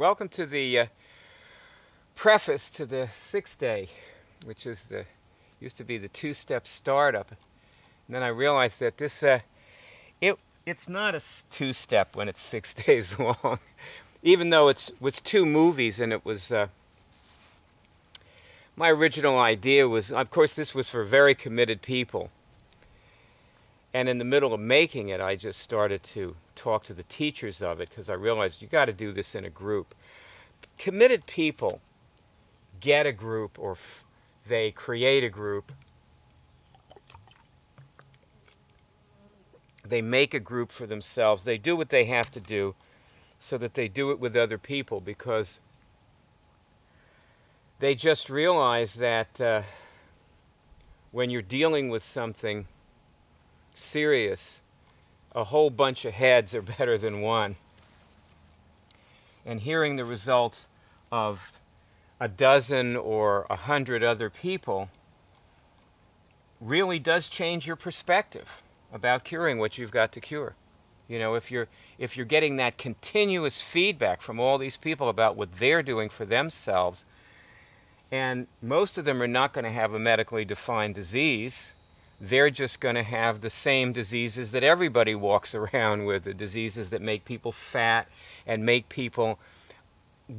Welcome to the preface to the 6th day, which is used to be the two-step startup. And then I realized that this it's not a two-step when it's 6 days long, even though it was 2 movies, and it was my original idea was, of course, this was for very committed people. And in the middle of making it, I just started to talk to the teachers of it because I realized you got to do this in a group. Committed people get a group, or they create a group. They make a group for themselves. They do what they have to do so that they do it with other people, because they just realize that when you're dealing with something serious, a whole bunch of heads are better than one. And hearing the results of a dozen or 100 other people really does change your perspective about curing what you've got to cure. You know, if you're getting that continuous feedback from all these people about what they're doing for themselves, and most of them are not going to have a medically defined disease. They're just going to have the same diseases that everybody walks around with, the diseases that make people fat and make people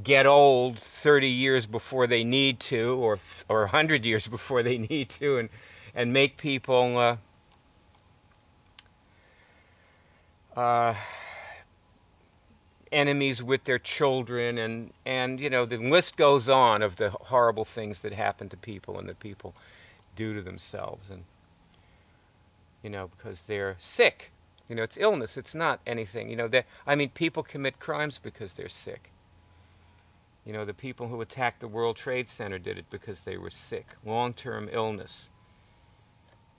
get old 30 years before they need to, or 100 years before they need to, and make people enemies with their children, and you know, the list goes on of the horrible things that happen to people and that people do to themselves. And you know, because they're sick. You know, it's illness. It's not anything. You know, I mean, people commit crimes because they're sick. You know, the people who attacked the World Trade Center did it because they were sick. Long-term illness.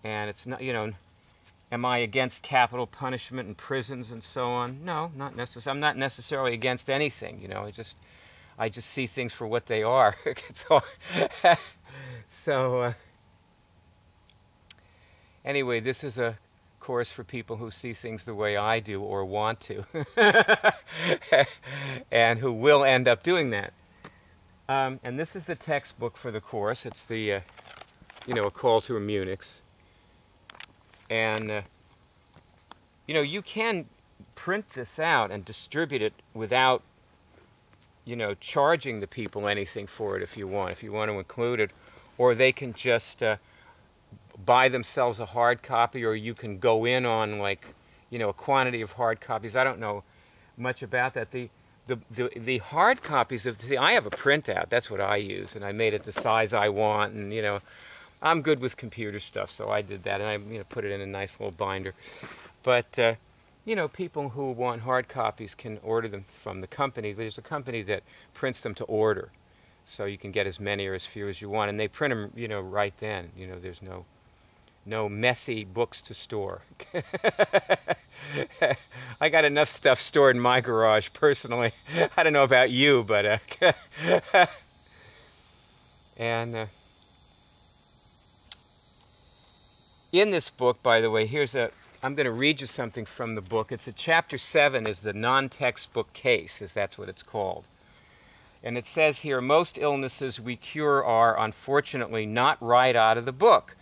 And it's not, you know, am I against capital punishment and prisons and so on? No, not necessarily. I'm not necessarily against anything. You know, I just see things for what they are. So, anyway, this is a course for people who see things the way I do, or want to, and who will end up doing that. And this is the textbook for the course. It's the, you know, a call to immunics. And, you know, you can print this out and distribute it without, you know, charging the people anything for it if you want to include it, or they can just buy themselves a hard copy, or you can go in on, like, you know, a quantity of hard copies. I don't know much about that. The hard copies of, see, I have a printout. That's what I use, and I made it the size I want, and you know, I'm good with computer stuff, so I did that, and I, you know, put it in a nice little binder. But you know, people who want hard copies can order them from the company. There's a company that prints them to order, so you can get as many or as few as you want, and they print them, you know, right then. You know, there's no messy books to store. I got enough stuff stored in my garage, personally. I don't know about you, but and in this book, by the way, I'm going to read you something from the book. It's chapter 7 is the non-textbook case, as that's what it's called. And it says here, most illnesses we cure are, unfortunately, not right out of the book.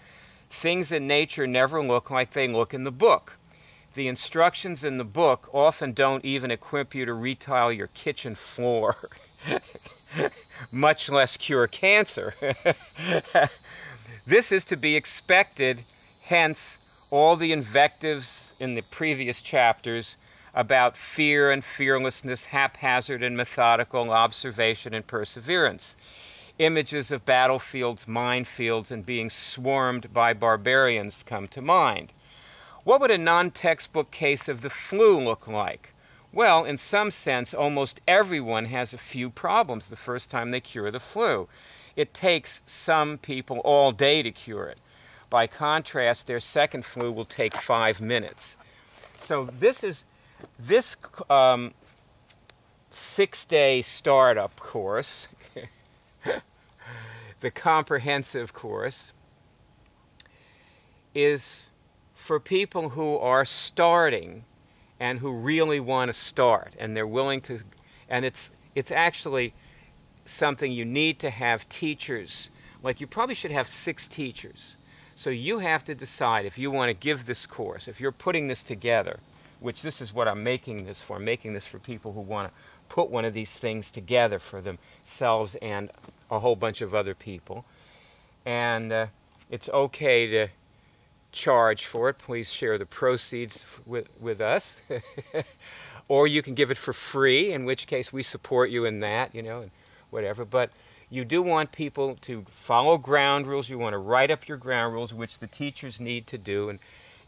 Things in nature never look like they look in the book. The instructions in the book often don't even equip you to retile your kitchen floor, much less cure cancer. This is to be expected, hence all the invectives in the previous chapters about fear and fearlessness, haphazard and methodical observation and perseverance. Images of battlefields, minefields, and being swarmed by barbarians come to mind. What would a non-textbook case of the flu look like? Well, in some sense, almost everyone has a few problems the first time they cure the flu. It takes some people all day to cure it. By contrast, their second flu will take 5 minutes. So this 6-day startup course, the comprehensive course, is for people who are starting and who really want to start, and they're willing to, and it's actually something you need to have teachers. Like, you probably should have 6 teachers. So you have to decide if you want to give this course, if you're putting this together, which this is what I'm making this for. I'm making this for people who want to put one of these things together for themselves and a whole bunch of other people. And it's okay to charge for it. Please share the proceeds with us. Or you can give it for free, in which case we support you in that, you know, and whatever. But you do want people to follow ground rules. You want to write up your ground rules, which the teachers need to do. And,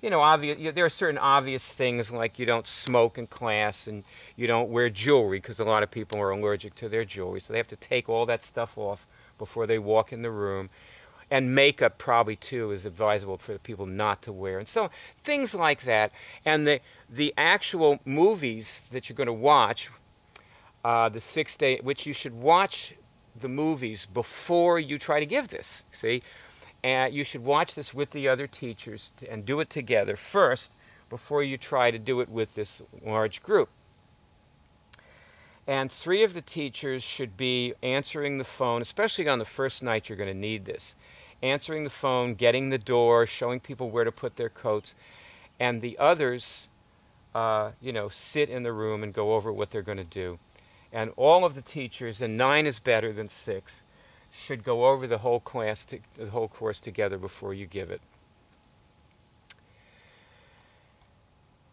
you know, there are certain obvious things, like you don't smoke in class and you don't wear jewelry, because a lot of people are allergic to their jewelry. So they have to take all that stuff off before they walk in the room. And makeup probably, too, is advisable for the people not to wear. And so things like that. And the actual movies that you're going to watch, the 6-day, which you should watch the movies before you try to give this, see? And you should watch this with the other teachers and do it together first before you try to do it with this large group. And 3 of the teachers should be answering the phone, especially on the first night you're going to need this. Answering the phone, getting the door, showing people where to put their coats. And the others, you know, sit in the room and go over what they're going to do. And all of the teachers, and 9 is better than 6, should go over the whole class, the whole course together before you give it.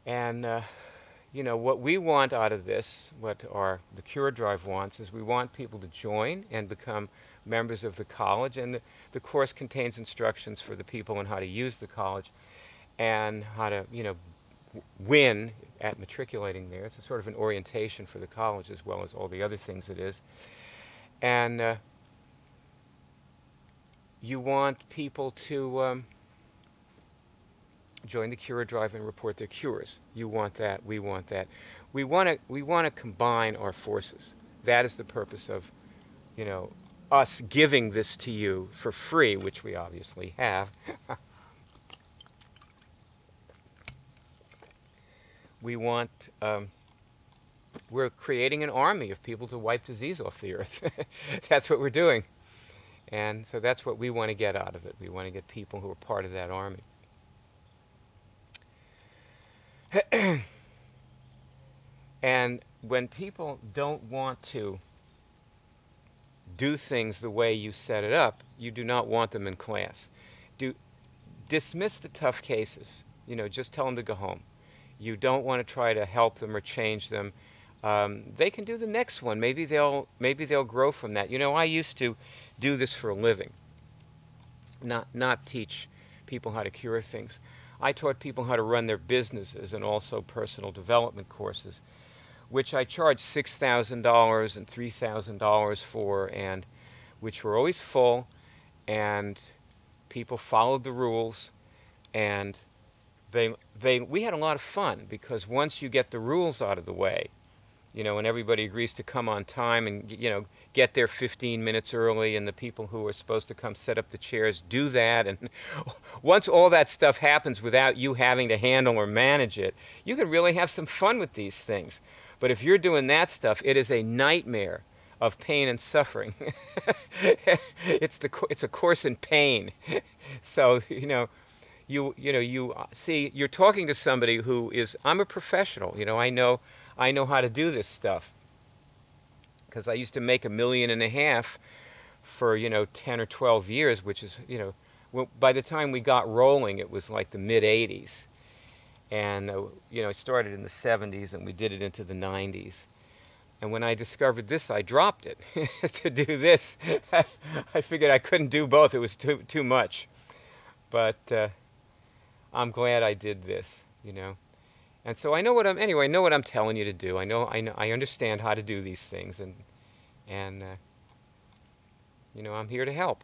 And, you know, what we want out of this, what the Cure Drive wants, is we want people to join and become members of the college. And the course contains instructions for the people on how to use the college and how to, you know, win at matriculating there. It's a sort of an orientation for the college as well as all the other things it is. And you want people to join the Cure Drive and report their cures. You want that. We want that. We want to combine our forces. That is the purpose of, you know, us giving this to you for free, which we obviously have. We want, we're creating an army of people to wipe disease off the earth. That's what we're doing. And so that's what we want to get out of it. We want to get people who are part of that army. And when people don't want to do things the way you set it up, you do not want them in class. Dismiss the tough cases. You know, just tell them to go home. You don't want to try to help them or change them. They can do the next one. Maybe they'll grow from that. You know, I used to do this for a living, not teach people how to cure things. I taught people how to run their businesses and also personal development courses, which I charged $6,000 and $3,000 for, and which were always full, and people followed the rules, and we had a lot of fun, because once you get the rules out of the way, you know, and everybody agrees to come on time and, you know, get there 15 minutes early, and the people who are supposed to come set up the chairs do that, and once all that stuff happens without you having to handle or manage it, you can really have some fun with these things. But if you're doing that stuff, it is a nightmare of pain and suffering. It's a course in pain. So, you know, you see, you're talking to somebody who is, I'm a professional, you know, I know how to do this stuff. Because I used to make $1.5 million for, you know, 10 or 12 years, which is, you know, well, by the time we got rolling, it was like the mid-'80s. And, you know, I started in the 70s, and we did it into the 90s. And when I discovered this, I dropped it to do this. I figured I couldn't do both. It was too much. But I'm glad I did this, you know. And so I know what I know what I'm telling you to do. I understand how to do these things, and you know, I'm here to help.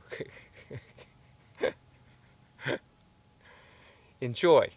Enjoy.